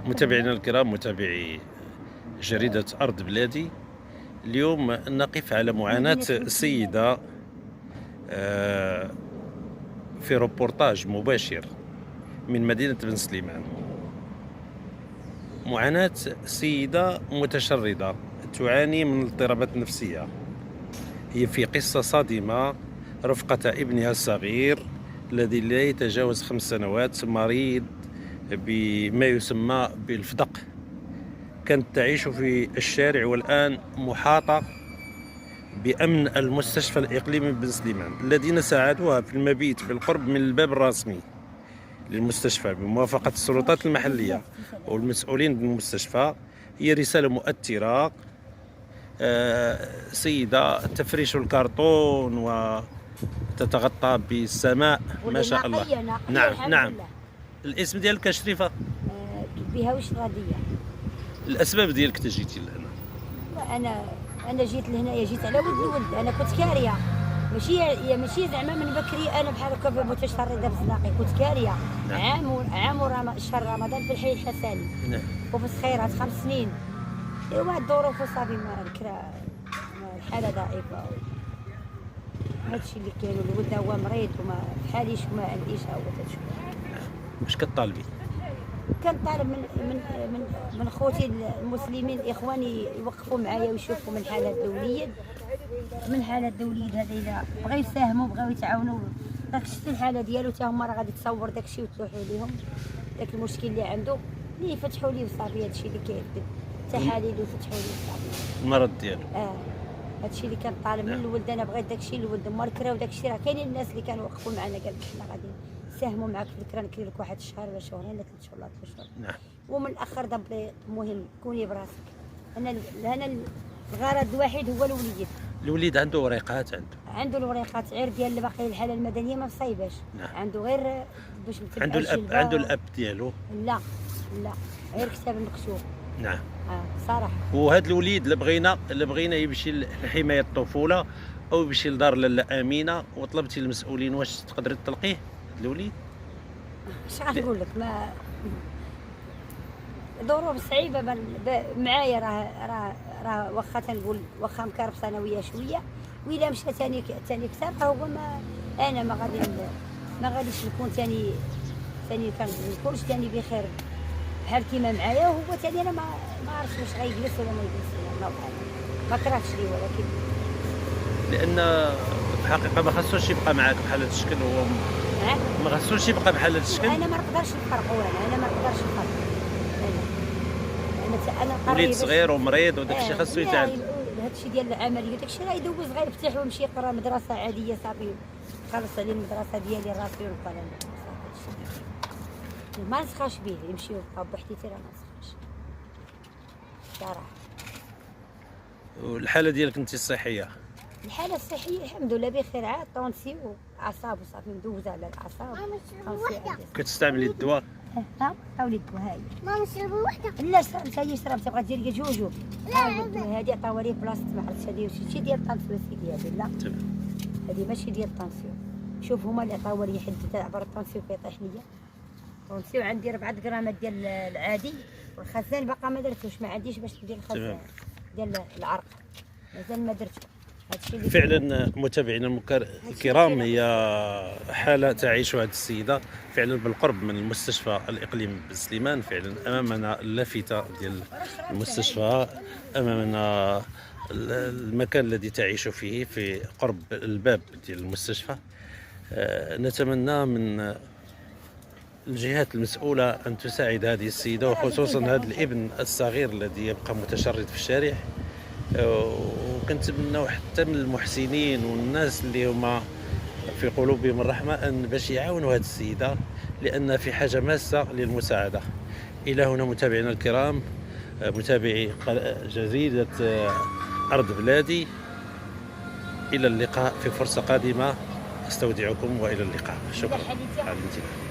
متابعينا الكرام، متابعي جريدة أرض بلادي، اليوم نقف على معاناة سيدة في روبورتاج مباشر من مدينة بن سليمان. معاناة سيدة متشردة تعاني من اضطرابات نفسية. هي في قصة صادمة رفقة ابنها الصغير الذي لا يتجاوز 5 سنوات، مريض بما يسمى بالفدق. كانت تعيش في الشارع والآن محاطة بأمن المستشفى الإقليمي بن سليمان، الذين ساعدوها في المبيت بالقرب من الباب الرسمي للمستشفى بموافقة السلطات المحلية والمسؤولين بالمستشفى. هي رسالة مؤثرة. سيدة تفرش الكرتون وتتغطى بالسماء ما شاء الله. نعم نعم. الاسم ديالك شريفة؟ بها وش غادية. الاسباب ديالك جيتي لهنا؟ انا جيت لهنايا، جيت على ود الولد. انا كنت كاريه، ماشي زعما من بكري انا بحال هكا متشرده بزناقي. كنت كاريه. نعم. عام شهر رمضان في الحي الحسني. نعم. وفي الصخيرات 5 سنين. ايوا الظروف وصافي، ما الكرا الحاله ضعيفه. هادشي اللي كاين. الولد هو مريض وما بحاليش وما عنديش هو تشوف. واش كطالبي؟ كنطالب من خوتي المسلمين اخواني يوقفوا معايا ويشوفوا من حال هاد الوليد. من حال هاد الوليد هذا اذا بغاو يساهموا بغاو يتعاونوا، راك شفتي الحاله ديالو حتى هما راه غادي تصور داكشي وتلوحوا ليهم داك المشكل اللي عنده، اللي يفتحوا ليه وصافي. هادشي اللي كاين، تحاليل ويفتحوا ليه وصافي المرض ديالو. هادشي اللي كنطالب من الولد. انا بغيت داكشي الولد هما الكراو داكشي. راه كاينين الناس اللي كانوا وقفوا معنا قال لك حنا غادي نساهموا معاك في الكرا، نكري لك واحد الشهر ولا شهرين ولا 3 شهور ولا 4 شهور. نعم. ومن الاخر دبري المهم كوني براسك. انا الغرض الوحيد هو الوليد. الوليد عنده وريقات؟ عنده الوريقات غير ديال باقي الحاله المدنيه ما مصايباش. نعم. عنده غير باش عنده الاب ديالو؟ لا غير كتاب مكتوب. نعم. صراحه. وهذا الوليد اللي بغينا يمشي لحمايه الطفوله او يمشي لدار لاله امينه، وطلبتي المسؤولين واش تقدري تطلقيه الوليد؟ اش غنقول لك، ما ظروف صعيبه معايا. راه واخا تنقول واخا مكرب ثانويه شويه، وإلا مشى ثاني كثر هو انا ما غاديش نكون ثاني كنكونش ثاني بخير بحال كيما معايا. وهو ثاني انا ما عرفتش واش غيجلس ولا ما يجلسش. الله اعلم، ما كرهتش ليه، ولكن لان في الحقيقه ما خاصوش يبقى معاك بحال هذا الشكل. هو ما خاصوش يبقى بحال هذا الشكل. انا ما نقدرش نفرقوا. انا ما نقدرش نفرق. انا وليد صغير ومريض وداك الشيء خاصو يتعالج. هادشي ديال العمليه داك الشيء راه يدوز غير يفتح ويمشي يقرا مدرسه عاديه صافي. خلص عليه المدرسه ديالي راسي ونبقى انا ما نسخاش به. يمشي ويبقى بوحديتي، راه ما نسخاش صراحه. والحاله ديالك انت الصحيه؟ الحاله الصحيه الحمد لله بخير. عاد طونسي واعصاب وصافي مدوزه على الاعصاب. كتستعملي الدواء؟ عاودي الدواء هاي. ماما نشربوا وحده. لا هي شربتي بغات ديري جوجو. لا هذه عطاوها لي بلاصه ما عرفتش هذه شي ديال الطنسيون سيدي. هذه لا هذه ماشي ديال الطنسيون. شوف هما اللي عطاوها لي حدت عبر الطنسيون كيطيح ليا. الطنسيون عندي 4 غرامات ديال العادي، والخزان باقا ما درتوش. ما عنديش باش ندير الخزان ديال العرق، مازال ما درتو. فعلا متابعينا الكرام، هي حالة تعيشها هذه السيدة فعلا بالقرب من المستشفى الإقليمي بن سليمان. فعلا أمامنا اللافتة ديال المستشفى، أمامنا المكان الذي تعيش فيه في قرب الباب ديال المستشفى. نتمنى من الجهات المسؤولة أن تساعد هذه السيدة، وخصوصا هذا الابن الصغير الذي يبقى متشرد في الشارع. وكنتمناو حتى من المحسنين والناس اللي هما في قلوبهم الرحمه ان باش يعاونوا هذه السيده، لان في حاجه ماسه للمساعده. الى هنا متابعينا الكرام، متابعي جريده ارض بلادي، الى اللقاء في فرصه قادمه. استودعكم والى اللقاء. شكرا على الانتباه.